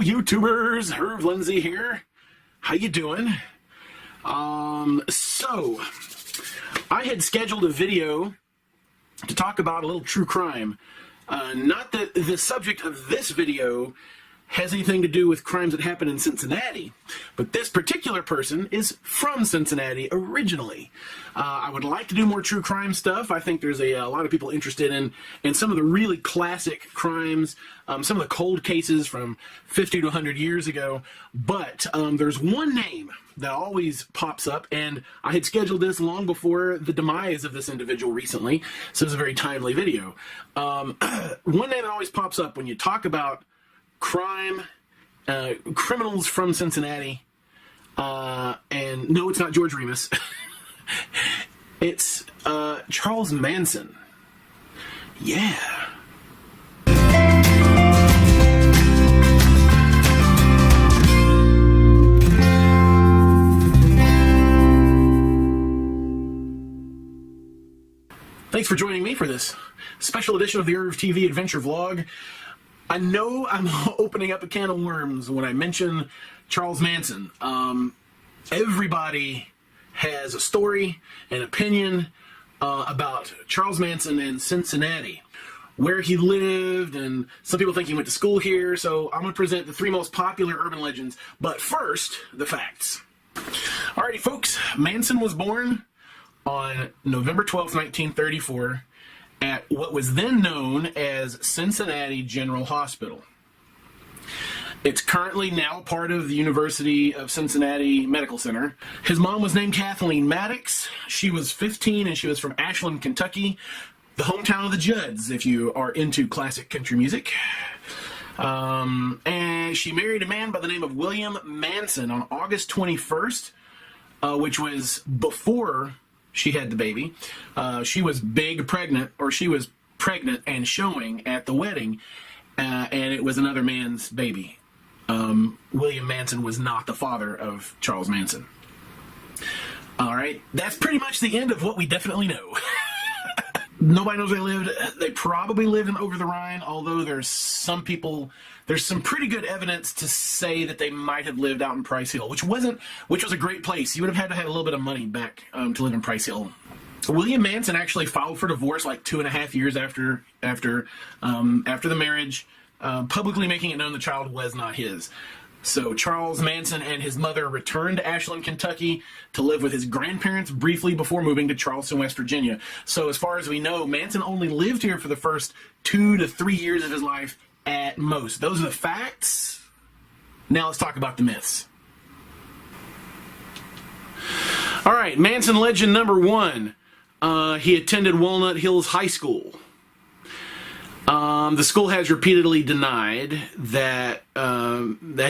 YouTubers, Herb Lindsay here. How you doing? So I had scheduled a video to talk about a little true crime. Not that the subject of this video has anything to do with crimes that happened in Cincinnati, but this particular person is from Cincinnati originally. I would like to do more true crime stuff. I think there's a lot of people interested in some of the really classic crimes, some of the cold cases from 50 to 100 years ago, but there's one name that always pops up, and I had scheduled this long before the demise of this individual recently, so it's a very timely video. One name that always pops up when you talk about crime, criminals from Cincinnati, and no, it's not George Remus. It's Charles Manson. Yeah. Thanks for joining me for this special edition of the ErvTV adventure vlog. I know I'm opening up a can of worms when I mention Charles Manson. Everybody has a story, an opinion about Charles Manson in Cincinnati, where he lived, and some people think he went to school here, so I'm going to present the three most popular urban legends. But first, the facts. Alrighty, folks, Manson was born on November 12th, 1934, at what was then known as Cincinnati General Hospital. It's currently now part of the University of Cincinnati Medical Center. His mom was named Kathleen Maddox. She was 15 and she was from Ashland, Kentucky, the hometown of the Judds, if you are into classic country music. And she married a man by the name of William Manson on August 21st, which was before she had the baby. She was pregnant and showing at the wedding, and it was another man's baby. William Manson was not the father of Charles Manson. Alright, that's pretty much the end of what we definitely know. Nobody knows where they lived. They probably lived in Over the Rhine, although there's some pretty good evidence to say that they might have lived out in Price Hill, which was a great place. You would have had to have a little bit of money back to live in Price Hill. William Manson actually filed for divorce like 2.5 years after the marriage, publicly making it known the child was not his. So Charles Manson and his mother returned to Ashland, Kentucky to live with his grandparents briefly before moving to Charleston, West Virginia. So as far as we know, Manson only lived here for the first 2 to 3 years of his life at most. Those are the facts. Now let's talk about the myths. All right, Manson legend number 1. He attended Walnut Hills High School. The school has repeatedly denied that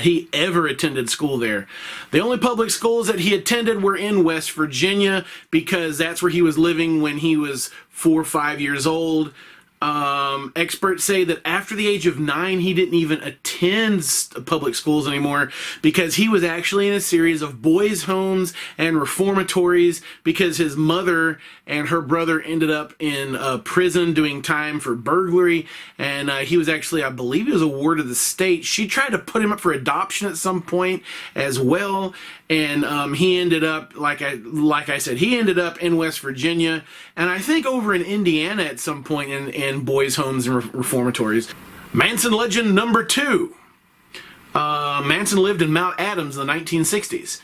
he ever attended school there. The only public schools that he attended were in West Virginia because that's where he was living when he was 4 or 5 years old. Experts say that after the age of 9, he didn't even attend public schools anymore because he was actually in a series of boys' homes and reformatories because his mother and her brother ended up in prison doing time for burglary, and he was actually, I believe he was a ward of the state. She tried to put him up for adoption at some point as well, and he ended up, like I said, he ended up in West Virginia, and I think over in Indiana at some point in boys' homes and reformatories. Manson legend number 2. Manson lived in Mount Adams in the 1960s.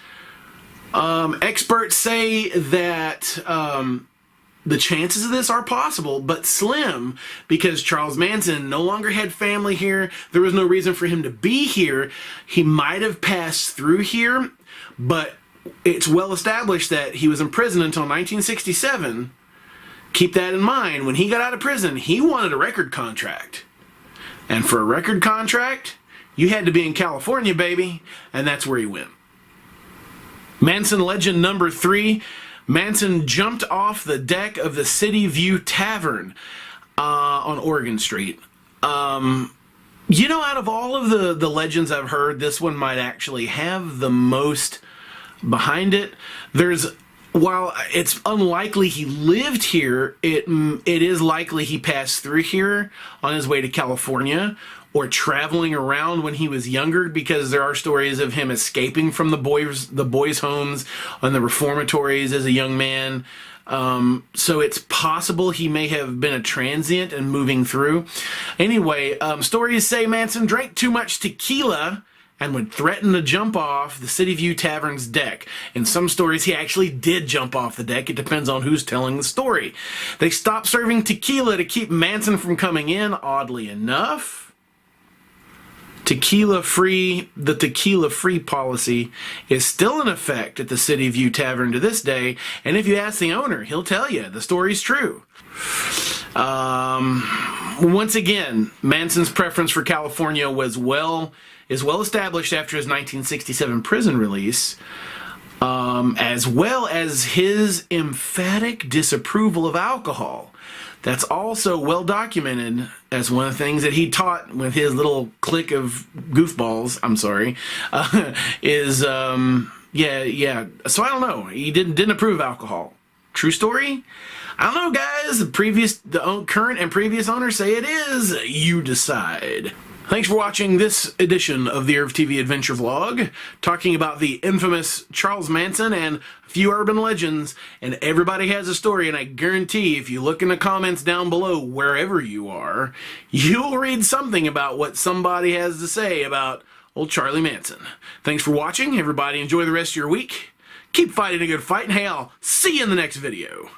Experts say that the chances of this are possible, but slim, because Charles Manson no longer had family here. There was no reason for him to be here. He might have passed through here, but it's well established that he was in prison until 1967. Keep that in mind. When he got out of prison, he wanted a record contract. And for a record contract, you had to be in California, baby, and that's where he went. Manson legend number 3. Manson jumped off the deck of the City View Tavern on Oregon Street. You know, out of all of the legends I've heard, this one might actually have the most behind it. There's while it's unlikely he lived here, it is likely he passed through here on his way to California or traveling around when he was younger, because there are stories of him escaping from the boys' homes and the reformatories as a young man. So it's possible he may have been a transient and moving through. Anyway, stories say Manson drank too much tequila and would threaten to jump off the City View Tavern's deck. In some stories, he actually did jump off the deck. It depends on who's telling the story. They stopped serving tequila to keep Manson from coming in, oddly enough. The tequila-free policy is still in effect at the City View Tavern to this day, and if you ask the owner, he'll tell you the story's true. Once again, Manson's preference for California is well established after his 1967 prison release, as well as his emphatic disapproval of alcohol. That's also well documented as one of the things that he taught with his little clique of goofballs. I'm sorry, yeah. So I don't know. He didn't approve of alcohol. True story? I don't know, guys. The current and previous owners say it is. You decide. Thanks for watching this edition of the ErvTV Adventure Vlog, talking about the infamous Charles Manson and a few urban legends. And everybody has a story, and I guarantee if you look in the comments down below, wherever you are, you'll read something about what somebody has to say about old Charlie Manson. Thanks for watching, everybody. Enjoy the rest of your week. Keep fighting a good fight, and hey, I'll see you in the next video.